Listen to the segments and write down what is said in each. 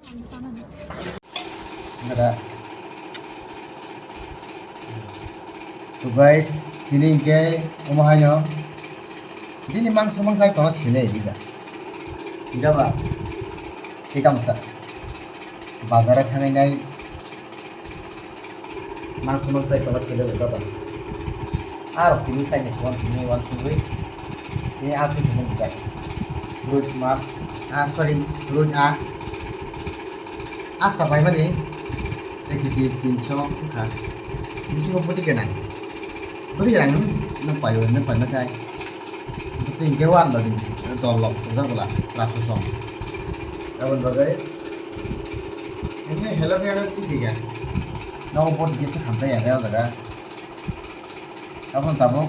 Ada. So guys, ini ke umahnya. Ini mangsa itu sile juga. Tidak apa? Kita masa. Bazar tangan ini mangsa itu sile juga apa? Aro ini saya nih semua ini wan sungguh. Ini aku punya juga. Root mas, sorry, root asta भाई माने 1 केजी 300 का बिसिङाव बोथि गोनां नों पायो नों पाइनाथाय बोथि इंगे वान ल दिसि दलक जागला रासो सम गाबोन बागै ini hello hello tu dia nau bot gese khamtai ya daga गाबोन ताबो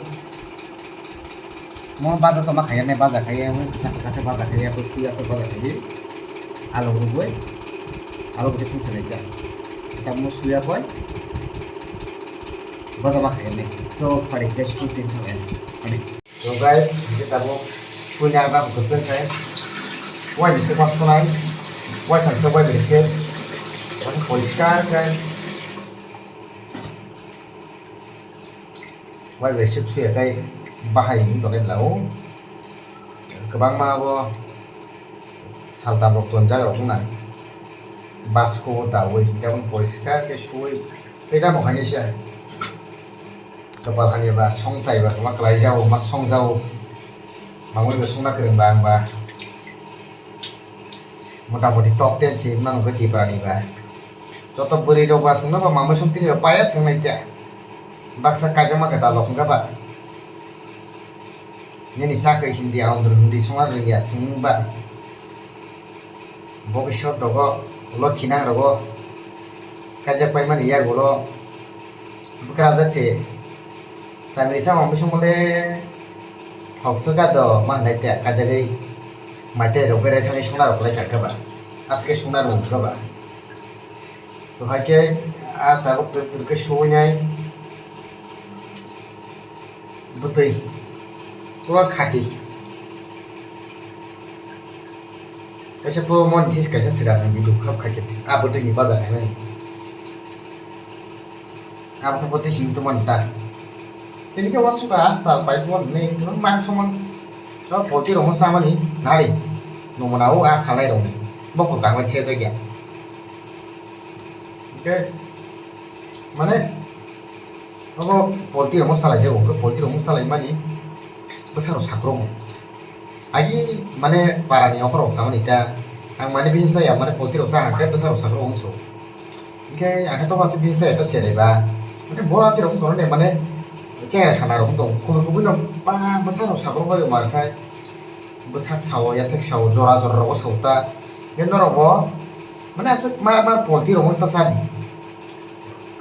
म बाजा त माखाया ने बाजा खाया म फिसा बाजा खाया को सुया को बाजा खायो आलु रुबै आलु बेसे संसार जा kita mau suya boy baza makan nih so pada kita syuting kalian so guys kita mau punya apa bukan kan wah bisa masuk lain wah kan coba bersih wah poliskar kan wah bersih suya kayak bahaya ini tuh lau kebang mah bo salta bokton jaga rokungan basko dawe যেমন পরিষ্কার কে শুই এটা মখানি সে কপাল হানি বা সংতাই বা তোমা ক্লাই যাও মা সং যাও মামুই বা সংনা করং বা আংবা মোটামুটি টপ 10 ছি নানো গতি প্রাণী বা যত বরি রো বা সংনা বা মামুই সংতি পায়া সংনাইতা বাক্সা কাজমা গতা লখঙ্গা বা নিনি সাকে হিন্দি আউন্দ্র হিন্দি সংনা রিয়া সংবা ভবিষ্যৎ দগ ulo thinang rogo kajak pai man iya gulo bukra jak se samri sama musumole thokso ka do ma nai te kajagai mate rogere thani sona roklai ka ba aske sona ro ka ba to hake a tabuk turke shoinai butei to khati कैसे pro mon tis कैसे सिरा में भी दुख खाके आप तो नहीं पता है ना आप तो पति सिंह तो मनता तेरी के वंश का आस्था पाइप वन में तो मांग समान तो पति रोहन सामनी नारी नमनाओ आ खालाई रोने बको काम थे से क्या ओके माने अब पति रोहन सालाई जे उनको पति रोहन सालाई मानी besar sakrom agi mane parani okrok sama nita ang mane bisa ya mane polti rosa angke besar rosa krong so ke angke to masih bisa eta sere ba mane bola ti rong torne mane cengera sana rong dong kubu kubu no pa besar rosa krong ba mar kai besar sawo ya tek sawo jora jora ro sauta gendo ro mane asik mar polti rong ta sadi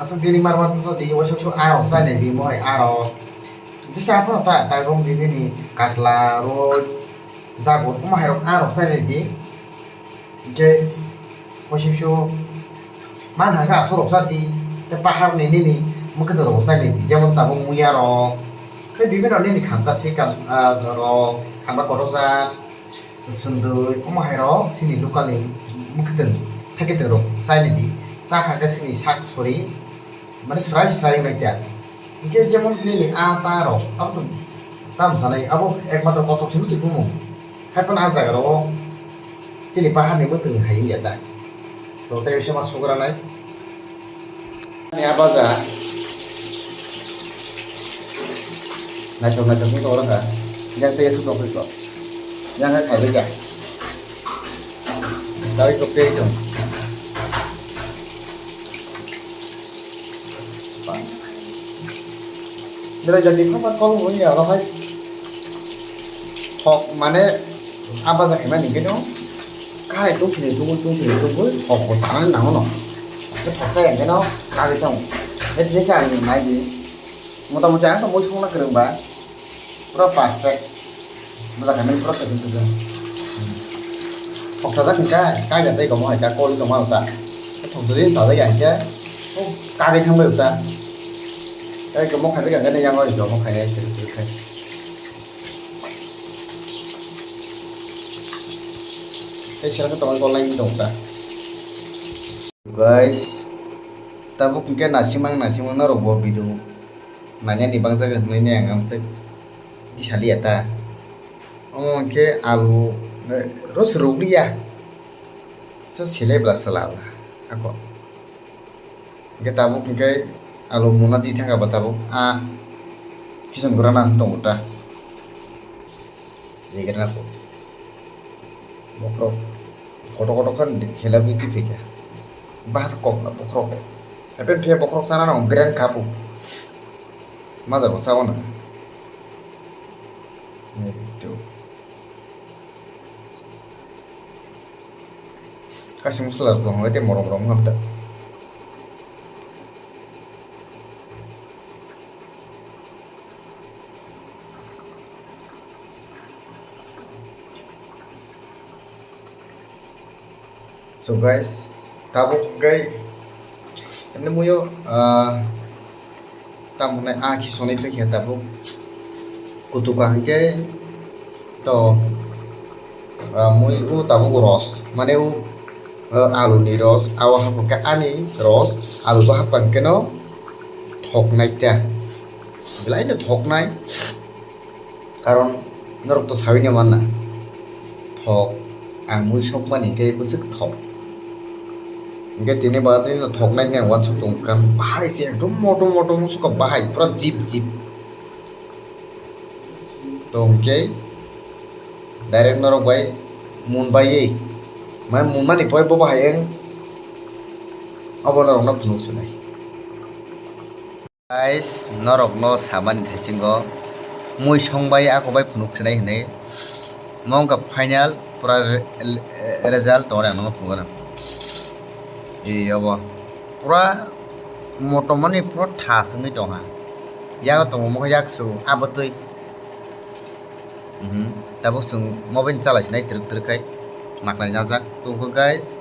asik diri mar ta sadi yo so a rong sa ne di mo ai a ro jisa apa ta rong di ni katla ro jago umahirok arok sai di je posisio mana ga thorok sati te pahar ni ni mukhe rok sai di jemon tabo muya ro te bibino ni khanta sikam ro khamba korosa sundui umahirok sini lokali mukhe থাকে তো rock sai di sa kha sini sak sori মানে সারাই নাইতা ইকে যেমন নিলি আতা রক আব তো দাম সানাই আবো একমাত্র কত সিমছি বুমু Kapan aja karo sini pahan nih mutung hayu ya tak to te bisa masuk ke ranai ini apa aja ngacung itu orang kan yang te sudah itu yang kayak gitu dari kopi itu Bila jadi kapan kalau punya orang hay học mana apa sih emang ini kan cái tốt thì tôi với học của sáng nào nó cái học xe cái nó cao đi không hết cái này gì một tầm trắng tầm mũi xuống nó kêu bà pro perfect mà là cái mình pro perfect được học sao cái giờ đây có mọi cái cô đi xong mà ta cái học từ đến sáu tới chứ cao đi không được ta đây có một cái nàyยังrồi một cái này cái xe nó to con lên đồng ta guys, tabuk ke nasimang na robo bidu nanya ni bangsa ke nanya yang amse di saliata ke alu ros rugliya sa sile bla salala ako ke tabuk ke alu muna di thanga batabuk kisan gurana tongota yegerna ko bokro koto kan hela biti fika bahar kok na bokro tapi dia bokro sana nong brand kapu mazar sawana itu kasih musulah dong itu morong-morong ngabda so guys tabuk gai ini muyo tamu naik kisah itu kita tabuk kutukan ke to muyo tabuk ros mana alu ni ros awak apa ke ani ros alu tuh apa keno thok naik ya bila ini thok naik karon norok tuh sawinya mana thok muyo sok mani ke busuk thok Enggak ini banget ini thok naik yang wan sutung kan bahaya sih itu moto musuh ke bahaya pura jeep tuh oke direct norok bay mun bayi main mun mani poy bo bahaya apa norok na punuk senai guys norok no saman thasinggo mui song bay aku bay punuk senai hene mong ka final pura result tora no pungana iya bo pura moto mani pura thas mi tonga ya to mo yak su abatui tabuk sung mobil cala sinai truk kai makna jajak tuh guys